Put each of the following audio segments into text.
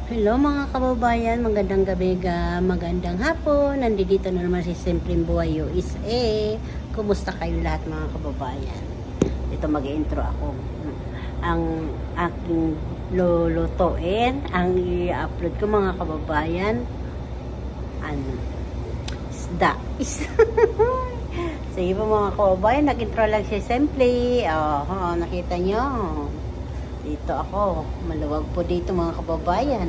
Hello mga kababayan, magandang gabi, magandang hapon. Nandito na naman si Simpleng Buhay USA. Kumusta kayo lahat mga kababayan? Ito mag-intro ako. Ang aking lulutuin, ang i-upload ko mga kababayan, isda. Sige po mga kababayan, nag-intro lang si Simple. Nakita nyo? Dito ako, maluwag po dito mga kababayan.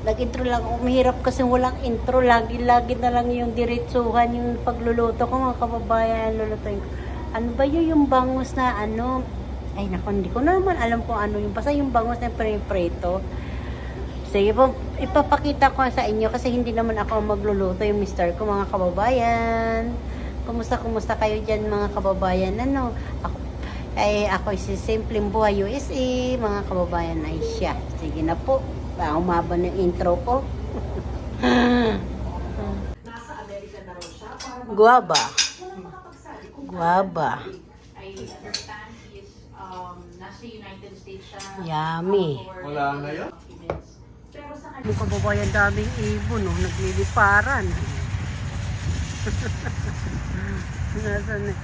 Nag-intro lang ako, mahirap kasi walang intro, lagi na lang yung diretsuhan yung pagluluto ko mga kababayan. Lulutuin ko. Ano ba yung bangus na ano? Ay naku, hindi ko naman alam kung ano yung, basta yung bangus na preto. Sige po, ipapakita ko sa inyo kasi hindi naman ako magluluto, yung mister ko mga kababayan. Kumusta kayo dyan mga kababayan? Ako si Simpleng Buhay USA, mga kababayan ay siya. Sige na po, umaba ng intro po. Guava. Yummy. Wala na yun? Mga kababayan, daming ibon, nagliliparan. Nasaan na?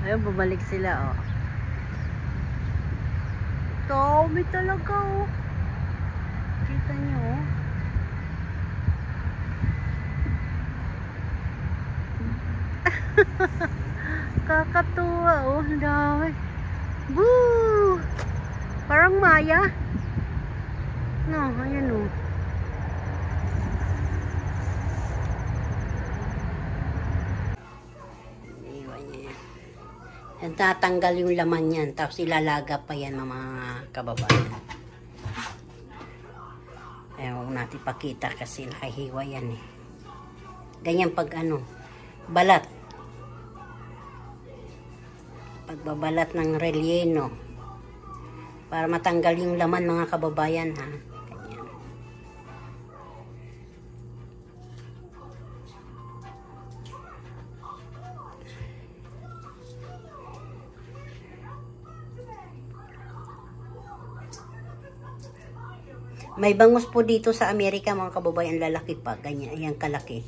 Ayun, bumalik sila, Dami talaga, Kita nyo, Kakatuwa, Ang dami. Boo! Parang Maya. No, ayan, Yan, tatanggal yung laman yan, tapos ilalaga pa yan mga kababayan. Ayaw natin pakita kasi nakahiwa yan Ganyan pag balat. Pagbabalat ng relleno. Para matanggal yung laman mga kababayan Ganyan. May bangus po dito sa Amerika mga kababayan, lalaki pa, ganyan, ayan kalaki.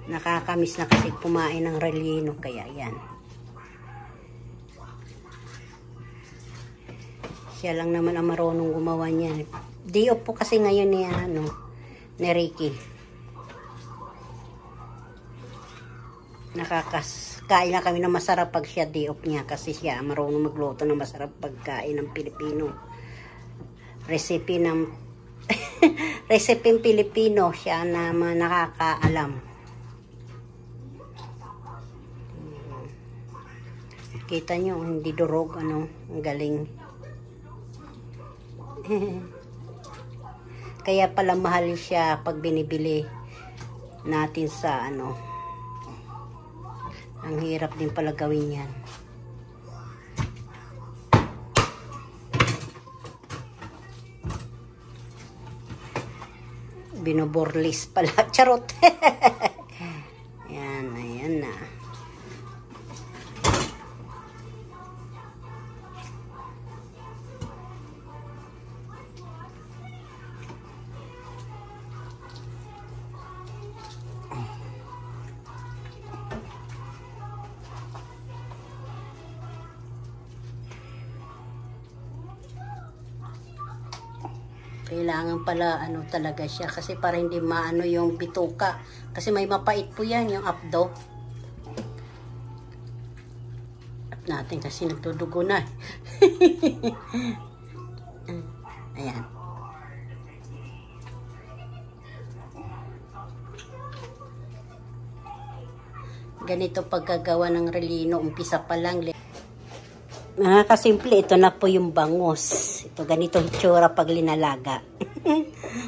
Nakakamiss na kasi kumain ng relleno, kaya yan. Siya lang naman ang marunong gumawa niyan. Day off po kasi ngayon ni Ricky. Kain na kami ng masarap pag siya day off niya kasi siya marunong magluto ng masarap pagkain ng Pilipino. Recipe Pilipino siya naman nakakaalam. Kita nyo, hindi durog, ang galing. Kaya pala mahal siya pag binibili natin sa ang hirap din pala gawin yan. Binoborlis pala. Charot. Yan, ayan na. Kailangan pala talaga siya kasi para hindi maano yung bituka kasi may mapait po yan yung apdo at natin kasi nagdudugo na. Ayan, ganito pagkagawa ng relleno, umpisa pa lang. Mga kasimple, ito na po yung bangus. Ito, ganito hitsura pag linalaga.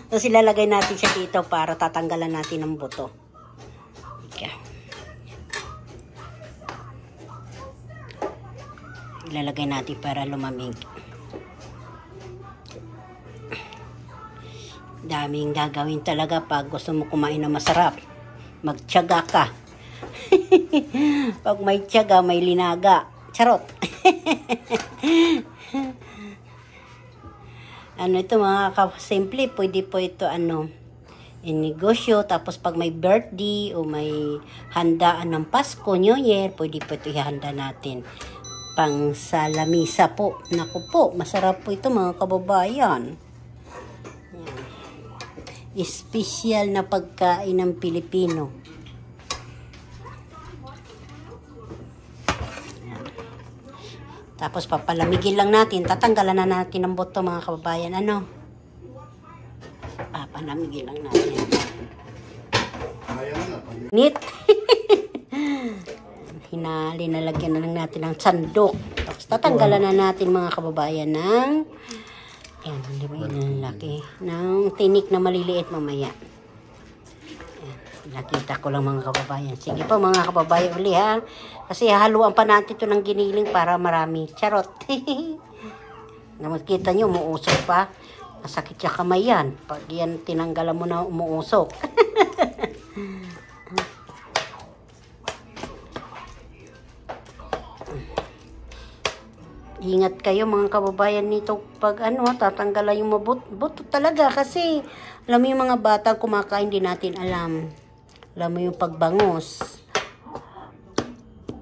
Tapos ilalagay natin siya dito para tatanggalan natin ng buto. Okay. Ilalagay natin para lumamig. Daming gagawin talaga pag gusto mo kumain na masarap. Magtiyaga ka. Pag may tiyaga, may linaga. Charot. Ano ito mga simple, pwede po ito negosyo. Tapos pag may birthday o may handaan ng Pasko, New Year, pwede po ito ihanda natin. Pang sa lamisa po. Naku po, masarap po ito mga kababayan. Espesyal na pagkain ng Pilipino. Tapos papalamigin lang natin. Tatanggalan na natin ang buto mga kababayan. Papalamigin lang natin. Nit. Linalagyan na lang natin ng sandok. Tapos tatanggalan na natin mga kababayan ng di ba yun ang laki? Ng tinik na maliliit mamaya. Nakita ko lang mga kababayan. Sige po mga kababayan uli ha. Kasi haluan pa natin ito ng giniling para marami. Charot. Nakita nyo, umuusok pa. Masakit siya kamay yan. Pag yan tinanggalan mo na umuusok. Ingat kayo mga kababayan nito pag tatanggalan yung buto talaga kasi alam mo yung mga bata kumakain din natin alam. Alam mo yung pagbangos.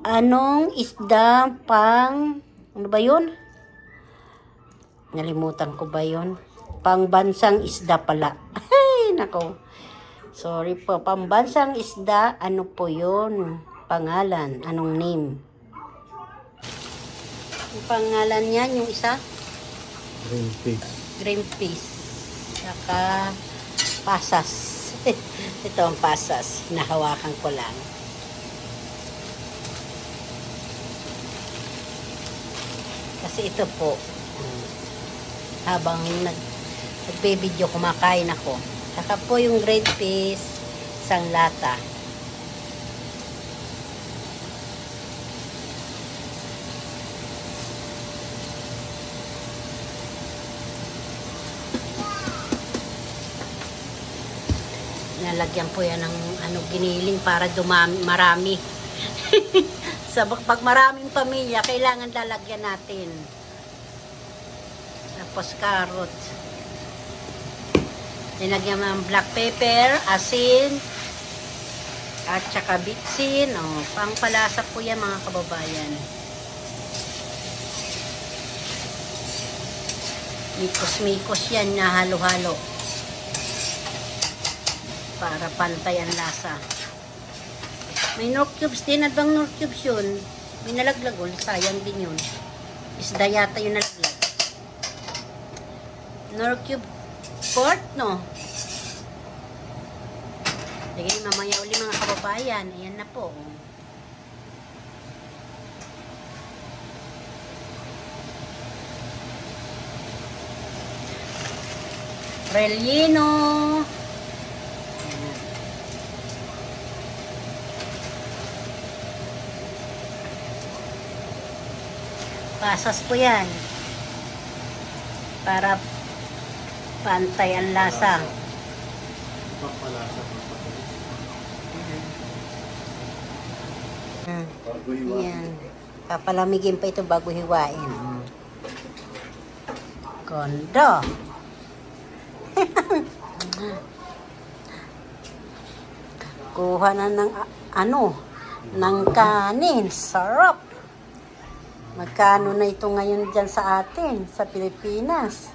Anong isda pang ano ba yun? Nalimutan ko ba yun? Pangbansang isda pala. Ay, nako. Sorry po, pambansang isda, ano po yun? Pangalan, anong name? Yung pangalan niyan, yung isa? Green fish. Green fish. Saka pasas. Ito ang pasas. Nahawakan ko lang. Kasi ito po, habang nagbe-video kumakain ako. Saka po yung green fish, isang lata. Nalagyan po yan ng giniling para marami. Pag maraming pamilya, kailangan lalagyan natin. Tapos carrot. Nilagyan ng black pepper, asin, at saka bitsin. Pangpalasa po yan mga kababayan. Mikos-mikos yan na halo-halo. Para pantay ang lasa. May Knorr cubes din. At bang Knorr cubes yun? May nalaglag. Sayang din yun. Isda yata yung nalaglag. Knorr cube pork, no? Sige, mamaya uli mga kababayan. Ayan na po. Relleno. Pasas po yan. Para pantay ang lasa. Yan. Papalamigin pa ito bago hiwain. Kondo. Kuha na ng ng kanin. Sarap. Magkano na ito ngayon dyan sa atin, sa Pilipinas?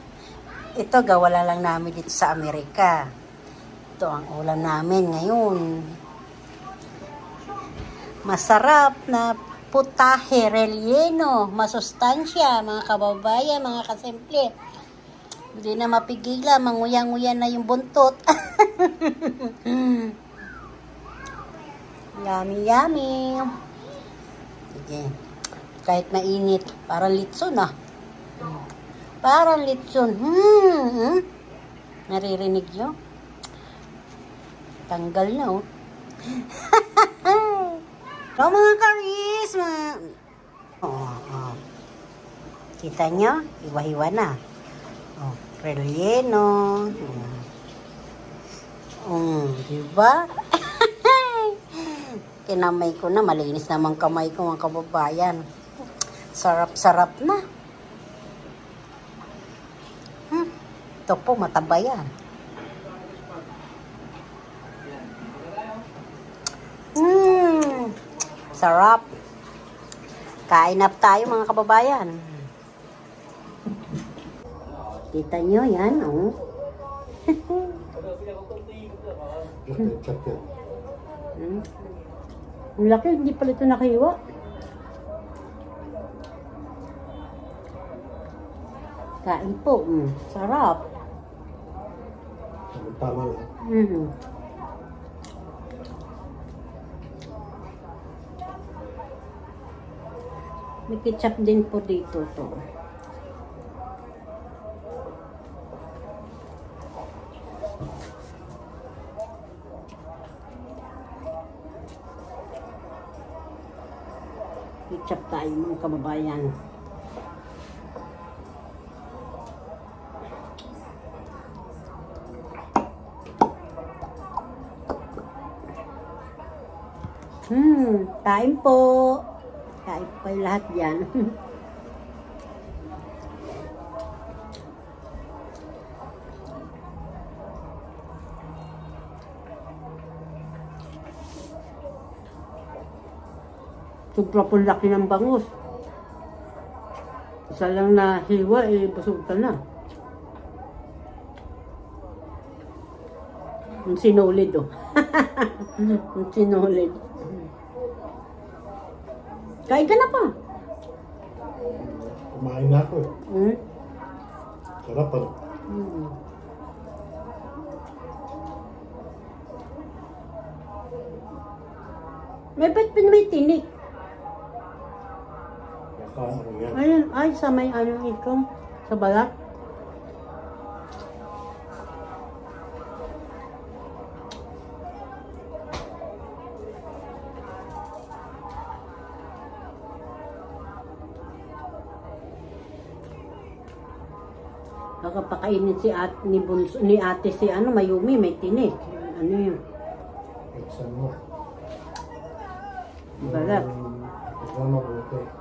Ito, gawala lang namin dito sa Amerika. Ito ang ulam namin ngayon. Masarap na putahe, relleno, masustansya, mga kababayan, mga kasimple. Hindi na mapigilan, manguya-nguya na yung buntot. Yummy, yummy. Sige. Kahit mainit, parang litson Parang litson. Naririnig nyo? Tanggal na So mga karis, kita nyo? Iwa-hiwa na. Relleno. Diba? Kinamay ko na, malinis naman kamay ko mga kababayan. Sarap-sarap na. Ito po, mataba yan. Sarap. Kain up tayo mga kababayan. Kita nyo yan, oh. Ang laki, hindi pala ito nakahiwa. Kain po. Sarap. Tama lang. May ketchup din po dito to. Ketchup tayo mga kababayan. Kain po. Kain po kayo lahat yan. Sobra po laki ng bangus. Isa lang na hiwa, busog ka na. Ang sinulid, oh. Ang sinulid. Kain ka na pa. Kumain na ako eh. Sarap pa rin. May tinik. Ano yan? Ayun, ay, sa may anong ikong, sa balat. Nakapakainin si ni ate si Mayumi, may tinik. Ano yun? Iksan mo. Balat. Iksan mo buti.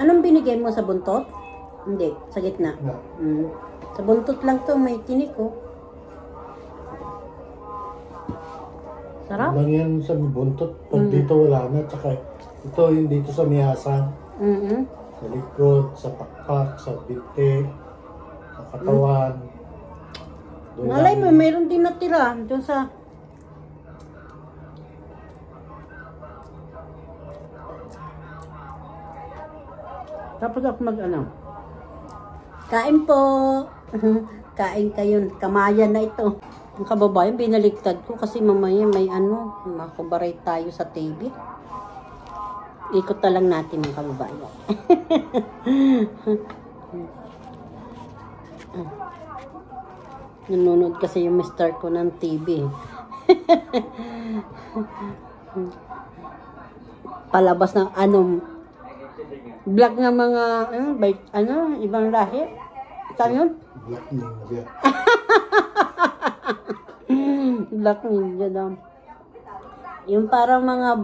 Anong binigay mo sa buntot? Hindi, sa gitna. Na. Sa buntot lang to, may tinik, oh. Sarap? Lang yan sa buntot. Pag dito wala na. Tsaka ito yung dito sa miyasang. Sa likod, sa pakpak, sa binte, sa katawan. Malay mo, mayroon din natira doon sa... Tapos ako Kain po. Kain kayo. Kamayan na ito. Ang kababayan, binaliktad ko kasi mamaya may makubaray tayo sa TV. Ikot na lang natin ang kababayan. Nanonood kasi yung mister ko ng TV. Palabas ng vlog ng mga ibang lahi. Saan yun? Black Ninja. Black Ninja daw. Yung parang mga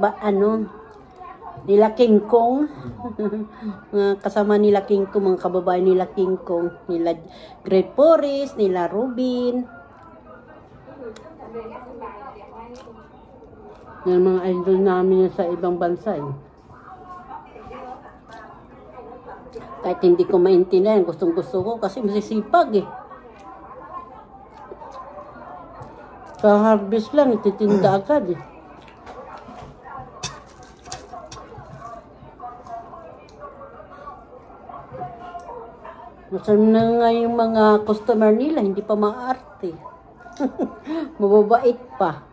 nila King Kong. Mga kasama nila King Kong, mga kababayan nila King Kong, nila Great Boris, nila Rubin. Yung mga idol namin sa ibang bansa eh. Kahit hindi ko maintindihan, gustong-gusto ko kasi masisipag eh. Sa harvest lang, ititinda agad eh. Masarap na nga yung mga customer nila, hindi pa maarte. Mababait pa.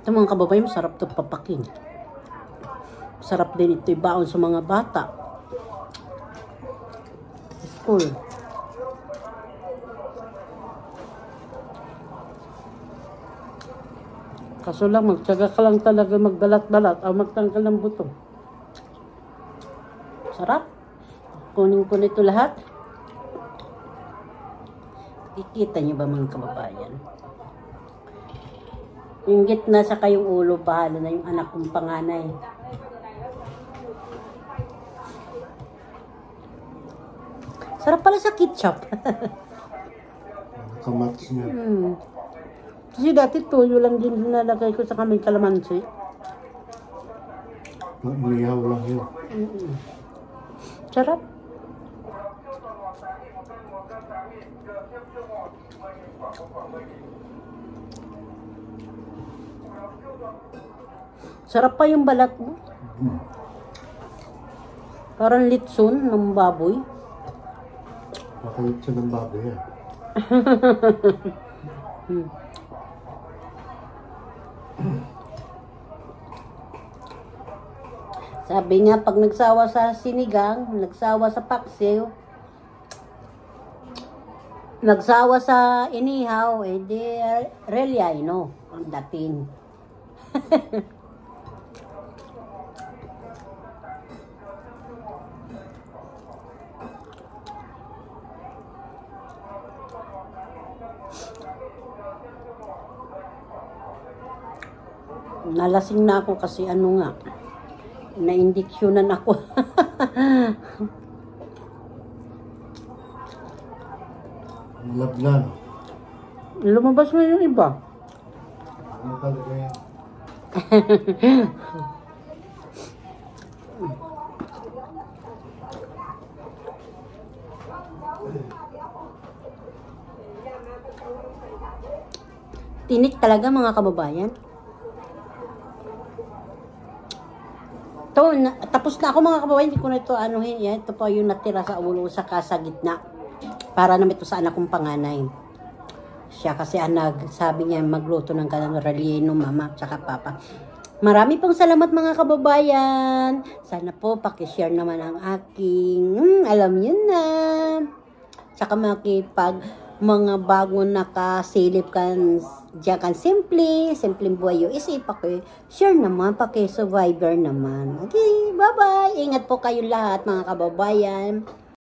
Ito mga kababayan, masarap ito papakin. Masarap din ito ibaon sa mga bata. School. Kaso lang, magtsaga ka lang talaga magbalat-balat o magtanggal ng buto. Sarap. Kunin ko nito lahat. Kikita niyo ba mga kababayan? Yung gitna sa kayong ulo, bahala na yung anak kong panganay. Sarap pala sa ketchup. Kamats niya. Kasi dati tuyo lang din nalagay ko sa kamay kalamansi. Umihaw lang yun. Sarap. Sarap pa yung balat mo. Parang litson ng baboy. Makalit siya ng baboy yan. Sabi nga, pag nagsawa sa sinigang, nagsawa sa paksiw, nagsawa sa inihaw, di relay, no? Ang dating. Nalasing na ako kasi ano nga, na-indiksyonan ako. Malabnan. Lumabas mo yung iba. Ano talaga yan? Tinik talaga mga kababayan. Tapos na ako mga kababayan, hindi ko na ito anuhin yan. Ito po yung natira sa ulo sa gitna. Para naman ito sa anak kong panganay. Siya kasi sabi niya magluto ng kanang relleno, mama, tsaka papa. Marami pong salamat mga kababayan. Sana po pakishare naman ang aking, alam niyo na. Tsaka mga bago nakasilip kan diyan kan simpleng buhay USA, share naman, survivor naman. Okay, bye-bye. Ingat po kayo lahat mga kababayan.